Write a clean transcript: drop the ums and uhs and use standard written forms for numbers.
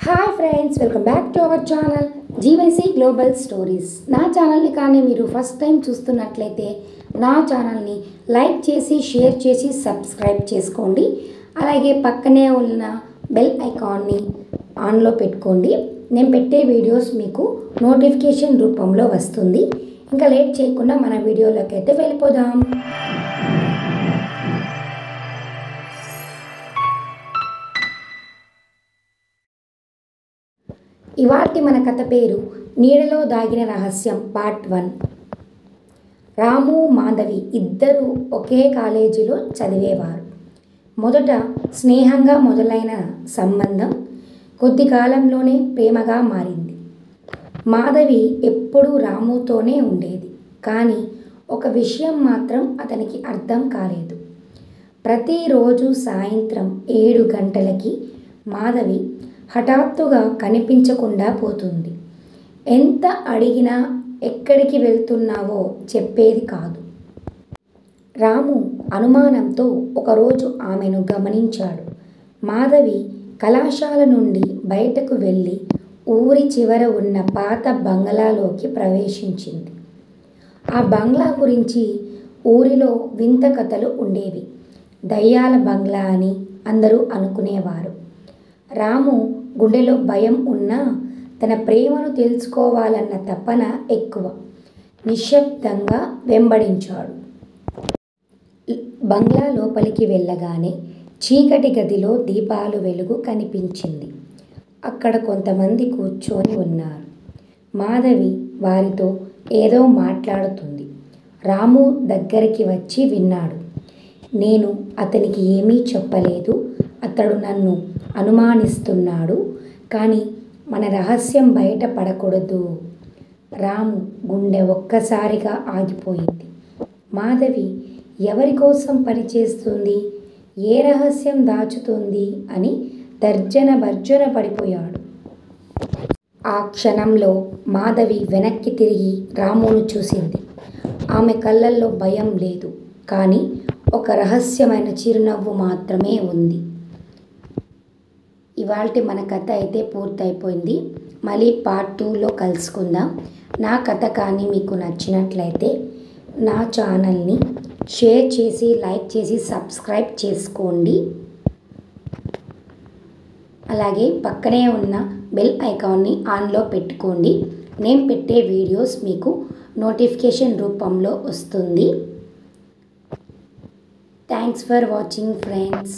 Hi friends, welcome back to our channel GYC global stories. నా ఛానల్ని కానీ మీరు ఫస్ట్ టైం చూస్తున్నట్లయితే నా ఛానల్ని లైక్ చేసి షేర్ చేసి సబ్స్క్రైబ్ చేసుకోండి. అలాగే పక్కనే ఉన్న బెల్ ఐకాన్ని ఆన్లో పెట్టుకోండి. నేను పెట్టే వీడియోస్ మీకు నోటిఫికేషన్ రూపంలో వస్తుంది. ఇంకా లేట్ చేయకుండా మన వీడియోలోకి అయితే వెళ్ళిపోదాం. ఇవాటి మన కథ పేరు నీడలో దాగిన రహస్యం పార్ట్ 1. రాము మాధవి ఇద్దరు ఒకే కాలేజీలో చదివేవారు. మొదట స్నేహంగా మొదలైన సంబంధం కొద్ది కాలంలోనే ప్రేమగా మారింది. మాధవి ఎప్పుడూ రాముతోనే ఉండేది. కానీ ఒక విషయం మాత్రం అతనికి అర్థం కాలేదు. ప్రతిరోజు సాయంత్రం 7 గంటలకి మాధవి హఠాత్తుగా కనిపించకుండా పోతుంది. ఎంత అడిగినా ఎక్కడికి వెళ్తున్నావో చెప్పేది కాదు. రాము అనుమానంతో ఒకరోజు ఆమెను గమనించాడు. మాధవి కళాశాల నుండి బయటకు వెళ్ళి ఊరి చివర ఉన్న పాత బంగ్లాలోకి ప్రవేశించింది. ఆ బంగ్లా గురించి ఊరిలో వింత కథలు ఉండేవి. దయ్యాల బంగ్లా అని అందరూ అనుకునేవారు. రాము గుండెలో భయం ఉన్నా తన ప్రేమను తెలుసుకోవాలన్న తపన ఎక్కువ. నిశ్శబ్దంగా వెంబడించాడు. బంగ్లా లోపలికి వెళ్ళగానే చీకటి గదిలో దీపాలు వెలుగు కనిపించింది. అక్కడ కొంతమంది కూర్చొని ఉన్నారు. మాధవి వారితో ఏదో మాట్లాడుతుంది. రాము దగ్గరికి వచ్చి విన్నాడు. నేను అతనికి ఏమీ చెప్పలేదు. అతడు నన్ను అనుమానిస్తున్నాడు. కానీ మన రహస్యం బయటపడకూడదు. రాము గుండె ఒక్కసారిగా ఆగిపోయింది. మాధవి ఎవరి కోసం పనిచేస్తుంది, ఏ రహస్యం దాచుతుంది అని భర్జన పడిపోయాడు. ఆ క్షణంలో మాధవి వెనక్కి తిరిగి రామును చూసింది. ఆమె కళ్ళల్లో భయం లేదు, కానీ ఒక రహస్యమైన చిరునవ్వు మాత్రమే ఉంది. ఇవాల్టి మన కథ అయితే పూర్తయిపోయింది. మళ్ళీ పార్ట్ 2లో కలుసుకుందాం. నా కథ కానీ మీకు నచ్చినట్లయితే నా ఛానల్ని షేర్ చేసి లైక్ చేసి సబ్స్క్రైబ్ చేసుకోండి. అలాగే పక్కనే ఉన్న బెల్ ఐకాన్ని ఆన్లో పెట్టుకోండి. నేను పెట్టే వీడియోస్ మీకు నోటిఫికేషన్ రూపంలో వస్తుంది. Thanks for watching friends.